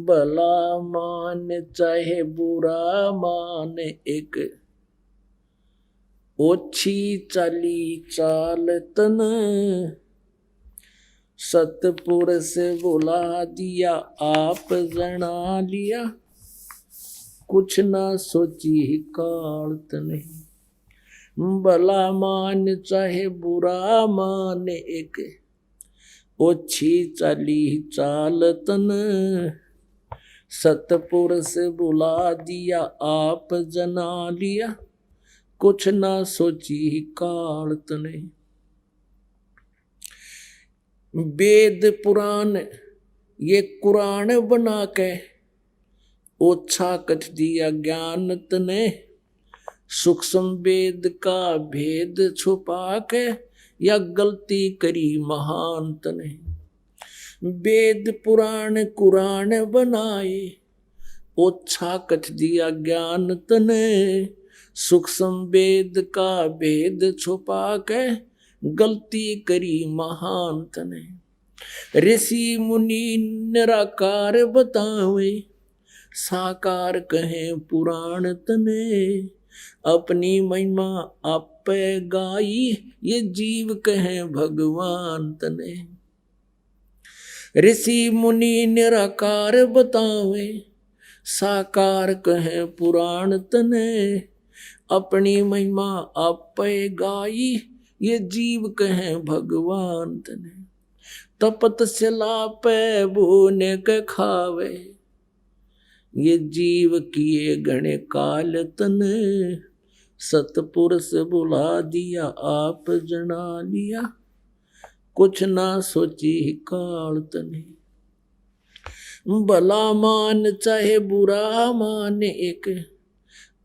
भला मान चाहे बुरा मान, एक ओछी चाली चाल तन, सतपुरुष बुला दिया आप जना लिया, कुछ ना सोची काल तने। भला मान चाहे बुरा मान, एक ओछी चाली चाल तन, सतपुरुष बुला दिया आप जना लिया, कुछ ना सोची काल तने। वेद पुराण ये कुरान बना के ओछा कथ दिया ज्ञान तने, सूक्ष्म वेद का भेद छुपा के या गलती करी महान तने। वेद पुराण कुरान बनाए ओछा कथ दिया ज्ञान तने, सूक्ष्म वेद का भेद छुपा के गलती करी महान तने। ऋषि मुनि निराकार बतावे, साकार कहे पुराण तने, अपनी महिमा आपे गाई ये जीव कहे भगवान तने। ऋषि मुनि निराकार बतावे, साकार कहे पुराण तने, अपनी महिमा आपे गाई ये जीव कहे भगवान तने। तपत सिला पे भूने के खावे, ये जीव किए गणे काल तने, सतपुरुष बुला दिया आप जना लिया, कुछ ना सोची काल तने। भला मान चाहे बुरा मान, एक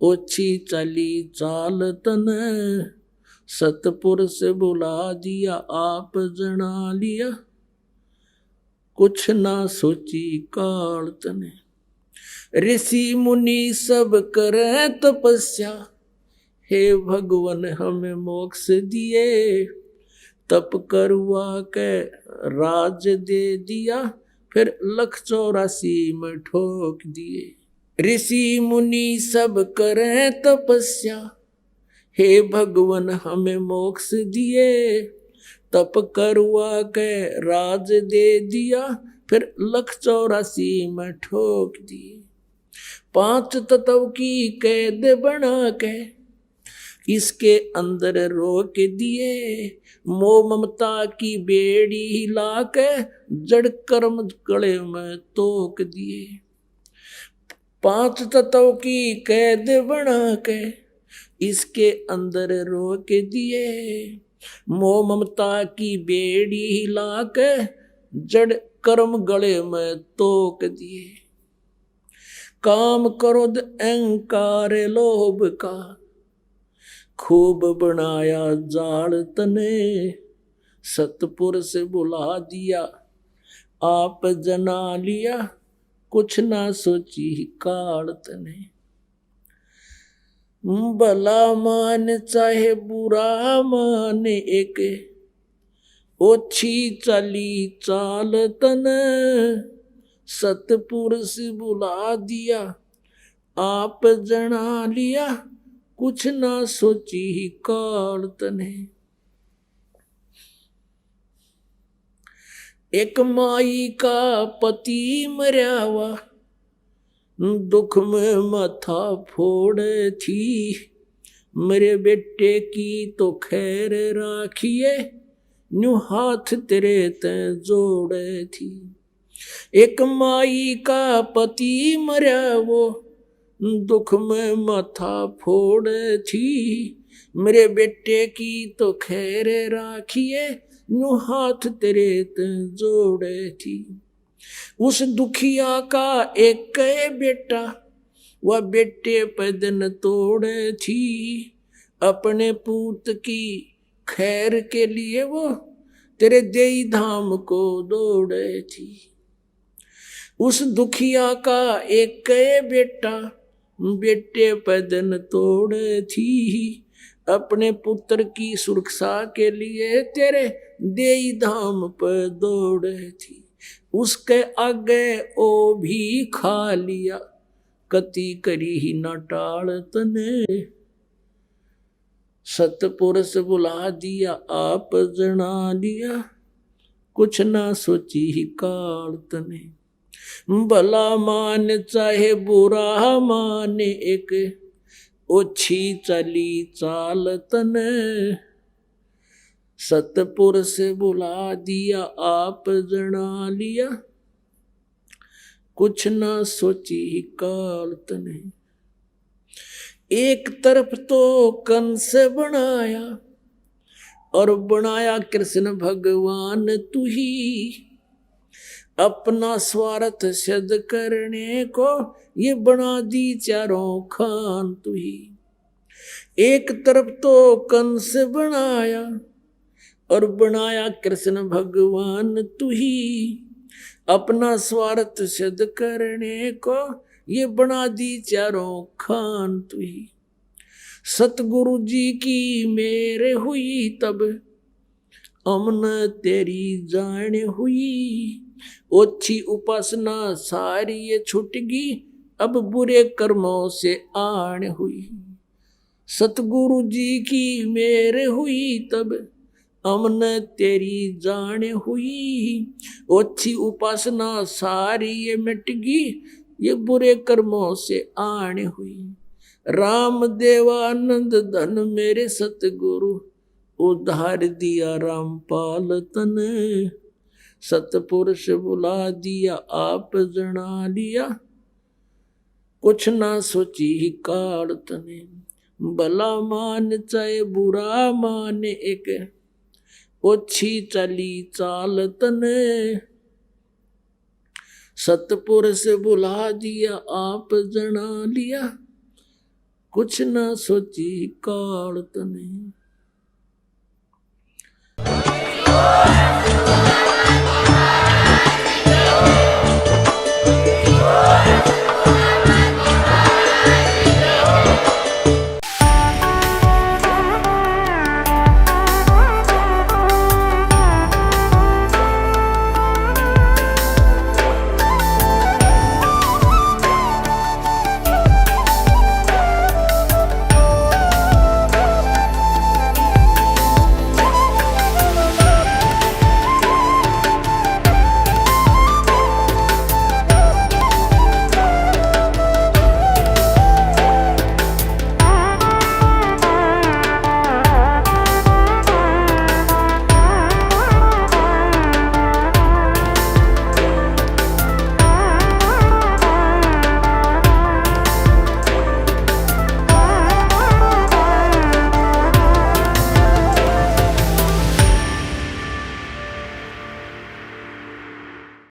ओछी चाली चाल तने, सतपुरुष बुला दिया आप जना लिया, कुछ ना सोची काल तने। ऋषि मुनि सब करे तपस्या, हे भगवान हमें मोक्ष दिए, तप करवा के राज दे दिया, फिर 184 में ठोक दिए। ऋषि मुनि सब करे तपस्या, हे भगवान हमें मोक्ष दिए, तप करवा के राज दे दिया, फिर 184 में ठोक दिए। 5 तत्व की कैद बना के इसके अंदर रोक दिए, मोह ममता की बेड़ी हिला के जड़ कर्म गले में तोक दिए। 5 तत्व की कैद बना के इसके अंदर रोक दिए, मोह ममता की बेड़ी हिला के जड़ कर्म गले में तोक दिए। काम क्रोध अहंकार लोभ का खूब बनाया जाल तने, सतपुरुष बुला दिया आप जना लिया, कुछ ना सोची काल तने। भला मान चाहे बुरा मान, एक ओछी चाली चाल तने, सतपुरुष बुला दिया आप जना लिया, कुछ ना सोची काल तने। एक माई का पति मरयावा, दुख में माथा फोड़े थी, मेरे बेटे की तो खैर राखिए, न्यू हाथ तेरे ते जोड़े थी। एक माई का पति मरा वो, दुख में माथा फोड़े थी, मेरे बेटे की तो खैर राखिए, न्यू हाथ तेरे ते जोड़े थी। उस दुखिया का एक बेटा, वह बेटे पे दिन तोड़े थी, अपने पूत की खैर के लिए वो तेरे देई धाम को दौड़े थी। उस दुखिया का एक बेटा, बेटे पे दिन तोड़े थी, अपने पुत्र की सुरक्षा के लिए तेरे देई धाम पर दौड़े थी। उसके आगे ओ भी खा लिया, कति करी ही न टाल तने। सतपुरुष बुला दिया आप जना लिया, कुछ ना सोची ही काल तने। भला मान चाहे बुरा माने, एक ओछी चली चाल तने। सतपुरुष बुला दिया आप जना लिया, कुछ ना सोची ही काल तने। एक तरफ तो कंस बनाया, और बनाया कृष्ण भगवान तू ही। अपना स्वार्थ सिद्ध करने को ये बना दी चारों खान तू ही। एक तरफ तो कंस बनाया, और बनाया कृष्ण भगवान तू ही। अपना स्वार्थ सिद्ध करने को ये बना दी चारों खान तू ही। सतगुरु जी की मेरे हुई तब, अमन तेरी जान हुई। ओछी उपासना सारी ये छुटगी, अब बुरे कर्मों से आन हुई। सतगुरु जी की मेरे हुई तब, अमन तेरी जान हुई। ओछी उपासना सारी ये मिटगी, ये बुरे कर्मों से आन हुई। राम देवानंद धन मेरे सतगुरु, उधार दिया रामपाल तने। सतपुरुष बुला दिया आप जना लिया, कुछ ना सोची ही काल तने। भला मान चाहे बुरा माने, एक ओछी चली चाल तने। सतपुरुष बुला दिया आप जना लिया, कुछ ना सोची काल तने।